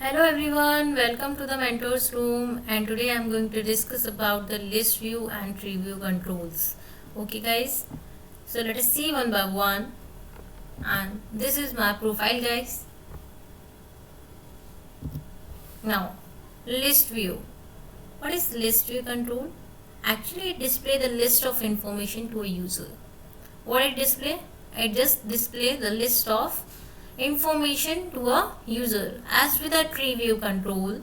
Hello everyone, welcome to the mentors room, and today I'm going to discuss about the list view and tree view controls. Okay guys, so let us see one by one, and this is my profile guys. Now, list view. What is list view control? Actually it display the list of information to a user. What it display? It just display the list of information to a user. As with a tree view control,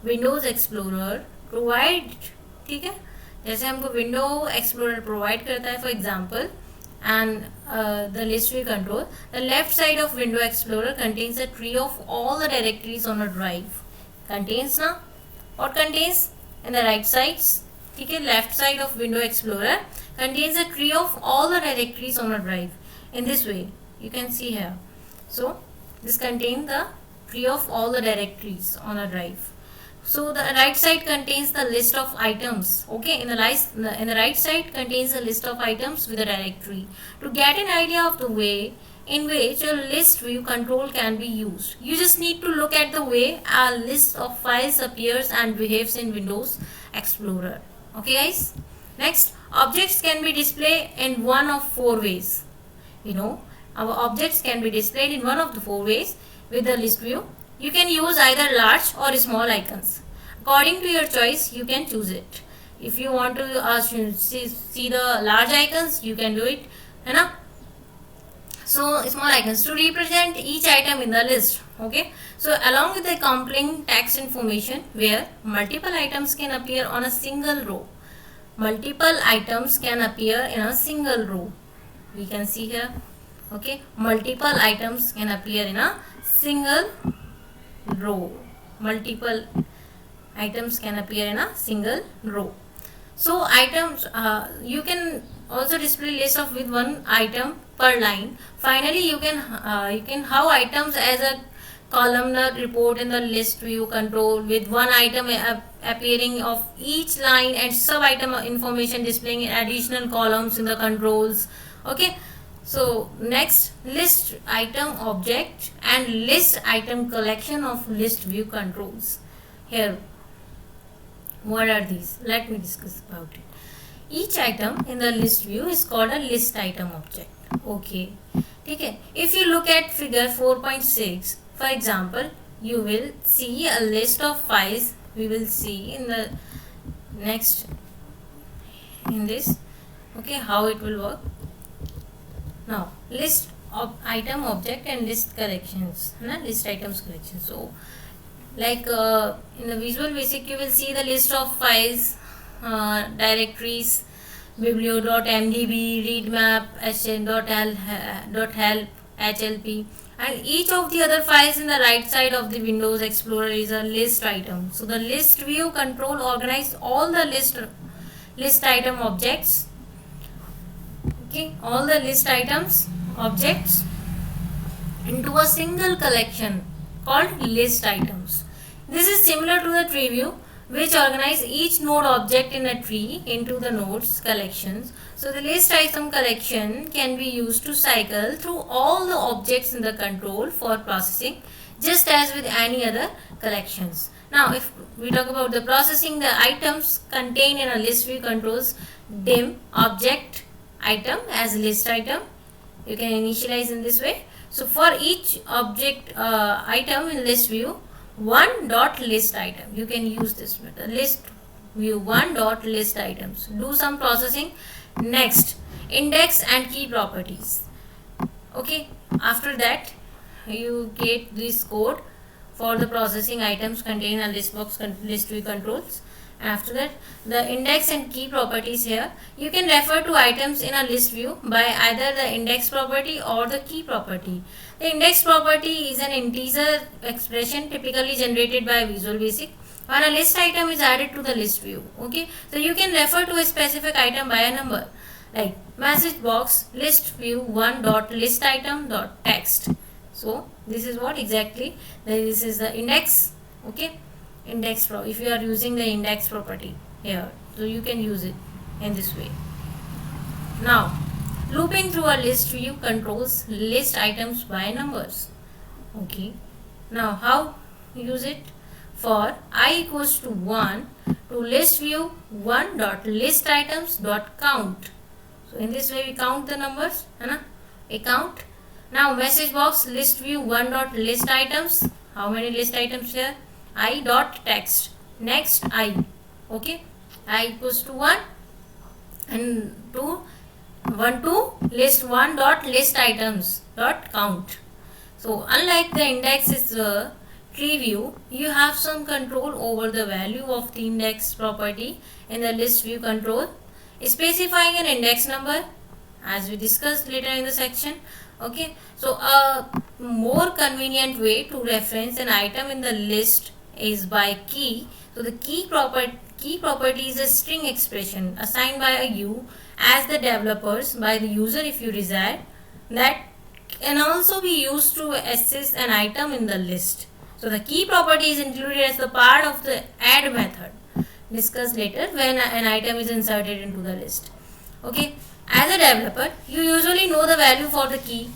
Windows explorer provide, ठीक है, जैसे हमको window explorer provide करता है for example, and the list view control, the left side of window explorer contains a tree of all the directories on a drive. Contains ना, what contains in the right sides, ठीक है, left side of window explorer contains a tree of all the directories on a drive in this way you can see here. So this contains the tree of all the directories on a drive. So the right side contains the list of items. Okay, in the right side contains a list of items with a directory. To get an idea of the way in which a list view control can be used, you just need to look at the way a list of files appears and behaves in Windows Explorer. Okay guys, next, objects can be displayed in one of four ways. Our objects can be displayed in one of the four ways with the list view. You can use either large or small icons. According to your choice, you can choose it. If you want to see the large icons, you can do it. है ना? So small icons to represent each item in the list. Okay. So along with the accompanying text information, where multiple items can appear on a single row. Multiple items can appear in a single row. We can see here. Okay. Multiple items can appear in a single row. Multiple items can appear in a single row. So items, you can also display list of with one item per line. Finally, you can have items as a columnar report in the list view control with one item appearing of each line and sub item information displaying in additional columns in the controls. Okay. So next, list item object and list item collection of list view controls. Here, what are these? Let me discuss about it. Each item in the list view is called a list item object. Okay, okay. If you look at figure 4.6, for example, you will see a list of files. We will see in the next in this. Okay, how it will work. Now, list of item object and list collections, list items collection. So like in the Visual Basic, you will see the list of files, directories, biblio.mdb, readmap, hn.help, hlp, and each of the other files in the right side of the Windows Explorer is a list item. So the list view control organizes all the list item objects. Okay, all the list items objects into a single collection called list items. This is similar to the tree view, which organize each node object in a tree into the nodes collections. So the list item collection can be used to cycle through all the objects in the control for processing, just as with any other collections. Now if we talk about the processing, the items contained in a list view controls dim object item as list item. You can initialize in this way. So for each object item in list view, one dot list item, you can use this method, list view one dot list items. Do some processing. Next, index and key properties. Okay, after that you get this code for the processing items contained in a list view controls. After that, the index and key properties. Here you can refer to items in a list view by either the index property or the key property. The index property is an integer expression typically generated by Visual Basic when a list item is added to the list view. Okay, so you can refer to a specific item by a number, like message box list view one dot list item dot text. So this is what exactly, this is the index. Okay, index if you are using the index property here, so you can use it in this way. Now looping through a list view controls list items by numbers. Okay, now how use it for I equals to 1 to list view 1 dot list items dot count. So in this way we count the numbers, है ना, a count. Now message box list view 1 dot list items. How many list items here? I dot text. Next I. Okay. I equals to 1 and 2 1 to list 1 dot list items dot count. So unlike the index is tree view, you have some control over the value of the index property in the list view control, specifying an index number as we discussed later in the section. Okay, so a more convenient way to reference an item in the list is by key. So the key property is a string expression assigned by you as the developers by the user if you desire, that can also be used to access an item in the list. So the key property is included as the part of the add method discussed later when an item is inserted into the list. Okay, as a developer you usually know the value for the key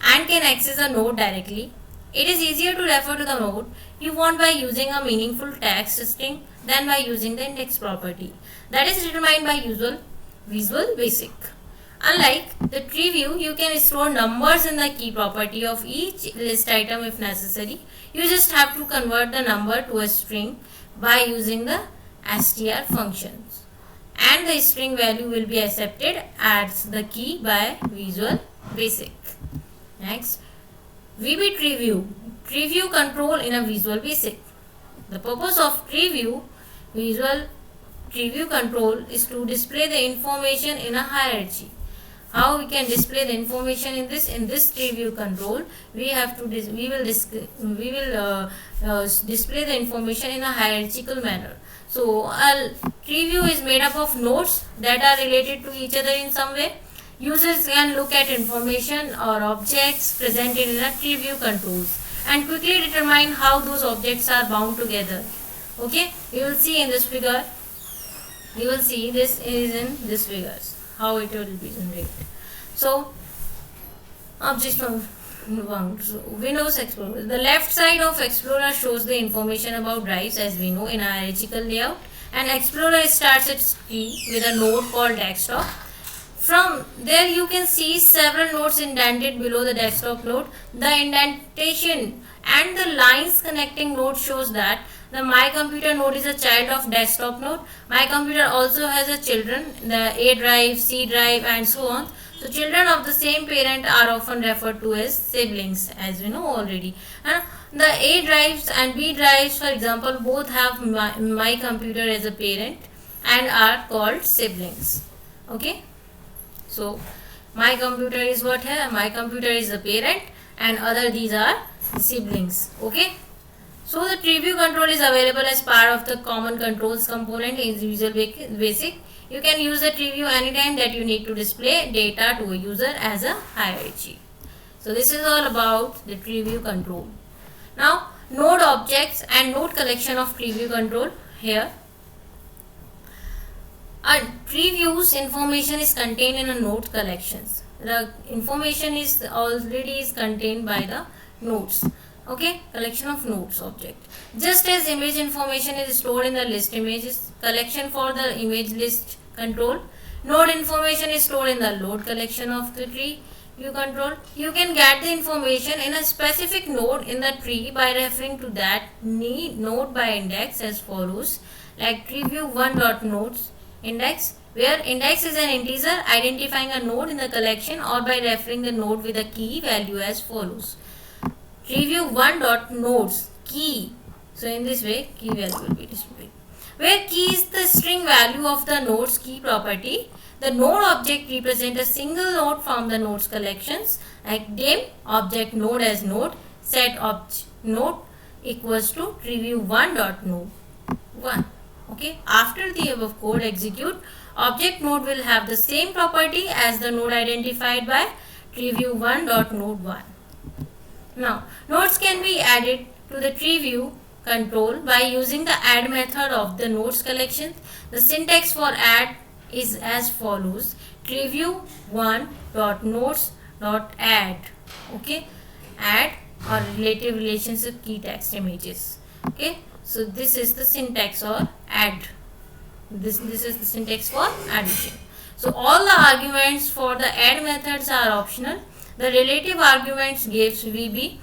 and can access a node directly. It is easier to refer to the node you want by using a meaningful text string than by using the index property that is determined by Visual Basic. Unlike the tree view, you can store numbers in the key property of each list item if necessary. You just have to convert the number to a string by using the str functions, and the string value will be accepted as the key by Visual Basic. Next, VB tree view control in a Visual Basic. The purpose of visual tree view control is to display the information in a hierarchy. How we can display the information in this tree view control? We will display the information in a hierarchical manner. So a tree view is made up of nodes that are related to each other in some way. Users can look at information or objects presented in a tree view controls and quickly determine how those objects are bound together. Okay, you will see in this figure. You will see this is in this figures how it will be generated. So objects from Windows Explorer. The left side of Explorer shows the information about drives as we know in a hierarchical layout, and Explorer starts its tree with a node called desktop. From there you can see several nodes indented below the desktop node. The indentation and the lines connecting nodes shows that the My Computer node is a child of desktop node. My Computer also has a children, the A drive, C drive and so on. So children of the same parent are often referred to as siblings, as we know already. And the A drives and B drives, for example, both have My Computer as a parent and are called siblings. Okay. So My Computer is what here? My Computer is the parent and other these are siblings. Okay. So the tree view control is available as part of the common controls component in Visual Basic. You can use the tree view anytime that you need to display data to a user as a hierarchy. So this is all about the tree view control. Now node objects and node collection of tree view control here. A tree view's information is contained in a node collections. The information is already contained by the nodes. Okay, collection of nodes object. Just as image information is stored in the list images collection for the image list control, node information is stored in the load collection of the tree view control. You can get the information in a specific node in the tree by referring to that node by index as follows, like tree view 1.nodes index, where index is an integer identifying a node in the collection, or by referring the node with a key value as follows. Review 1.nodes key. So in this way key value will be displayed, where key is the string value of the node's key property. The node object represents a single node from the nodes collections, like dim object node as node, set object node equals to review 1.node 1. Okay, after the above code execute, object node will have the same property as the node identified by review 1.node 1. Now, nodes can be added to the tree view control by using the add method of the nodes collection. The syntax for add is as follows: tree view 1.nodes.add. Okay, add or relative relationship key text images. Okay, so this is the syntax or add. This is the syntax for addition. So all the arguments for the add methods are optional. The relative arguments gives VB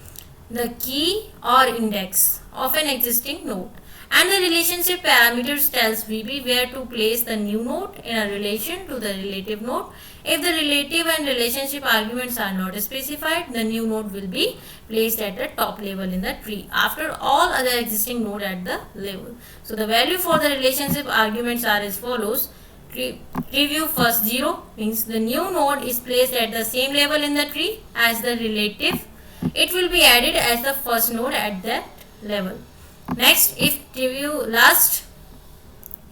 the key or index of an existing node, and the relationship parameters tells VB where to place the new node in a relation to the relative node. If the relative and relationship arguments are not specified, the new node will be placed at the top level in the tree after all other existing node at the level. So the value for the relationship arguments are as follows. Preview first 0 means the new node is placed at the same level in the tree as the relative. It will be added as the first node at that level. Next, if preview last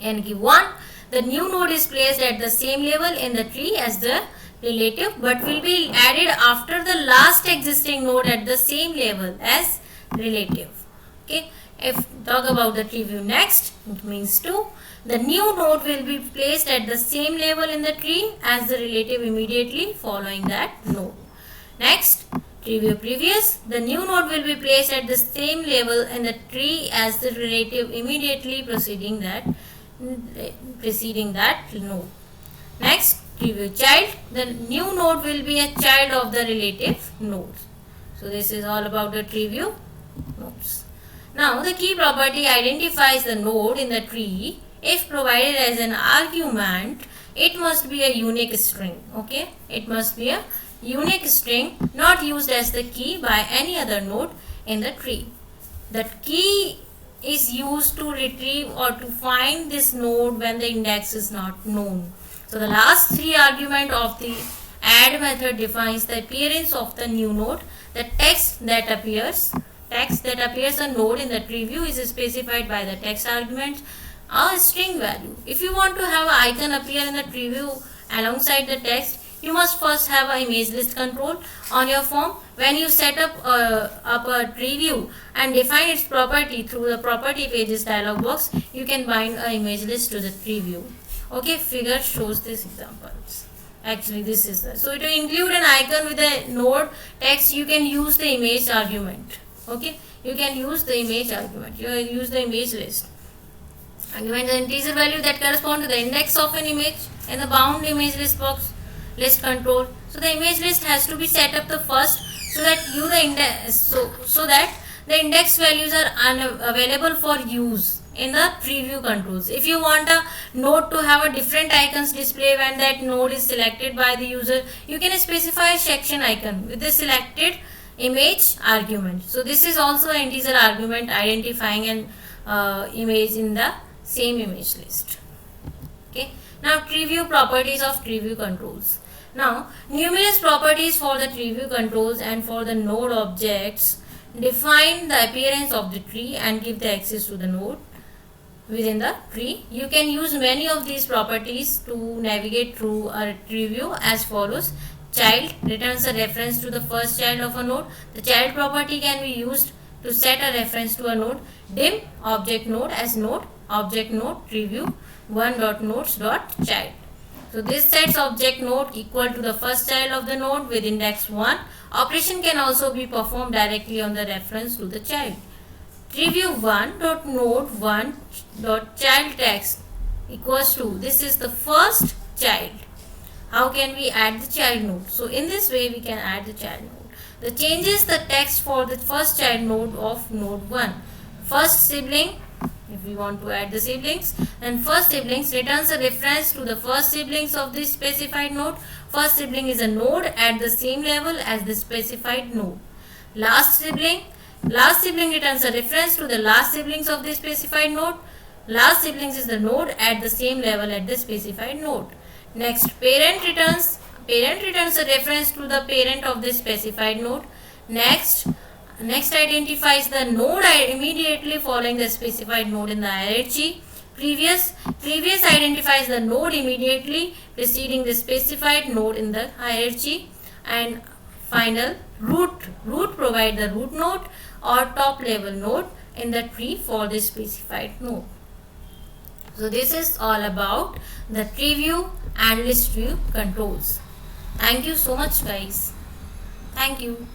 n give 1, the new node is placed at the same level in the tree as the relative, but will be added after the last existing node at the same level as relative. Okay, if talk about the tree view next, it means 2. The new node will be placed at the same level in the tree as the relative immediately following that node. Next, tree view previous, the new node will be placed at the same level in the tree as the relative immediately preceding that node. Next, tree view child, the new node will be a child of the relative node. So this is all about the tree view nodes. Now the key property identifies the node in the tree. If provided as an argument, it must be a unique string. Okay, it must be a unique string not used as the key by any other node in the tree. That key is used to retrieve or to find this node when the index is not known. So the last 3 argument of the add method defines the appearance of the new node. The text that appears a node in the tree view is specified by the text argument or string value. If you want to have an icon appear in the tree view alongside the text, you must first have an image list control on your form. When you set up a tree view and define its property through the property pages dialog box, you can bind an image list to the tree view. Okay, figure shows these examples. Actually, this is the, so to include an icon with a node text, you can use the image argument. Okay, you can use the image argument. You use the image list. Argument the integer value that correspond to the index of an image in the bound image list box list control. So the image list has to be set up the first so that the index values are available for use in the preview controls. If you want a node to have a different icons display when that node is selected by the user, you can specify a section icon with the selected image argument. So this is also an integer argument identifying an image in the same image list. Okay. Now tree view properties of tree view controls. Now numerous properties for the tree view controls and for the node objects define the appearance of the tree and give the access to the node within the tree. You can use many of these properties to navigate through a tree view as follows. Child returns a reference to the first child of a node. The child property can be used to set a reference to a node. Dim object node as node, object node tree view one.nodes.child. So this sets object node equal to the first child of the node with index 1. Operation can also be performed directly on the reference to the child. Tree view one.node1.child text equals to, this is the first child. How can we add the child node? So in this way we can add the child node. The changes the text for the first child node of node 1. First sibling, if we want to add the siblings, then first siblings returns a reference to the first siblings of this specified node. First sibling is a node at the same level as the specified node. Last sibling returns a reference to the last siblings of the specified node. Last siblings is the node at the same level at the specified node. Next, parent returns a reference to the parent of the specified node. Next identifies the node immediately following the specified node in the hierarchy. Previous identifies the node immediately preceding the specified node in the hierarchy. And final, root provide the root node or top level node in the tree for the specified node. So this is all about the tree view and list view controls. Thank you so much guys. Thank you.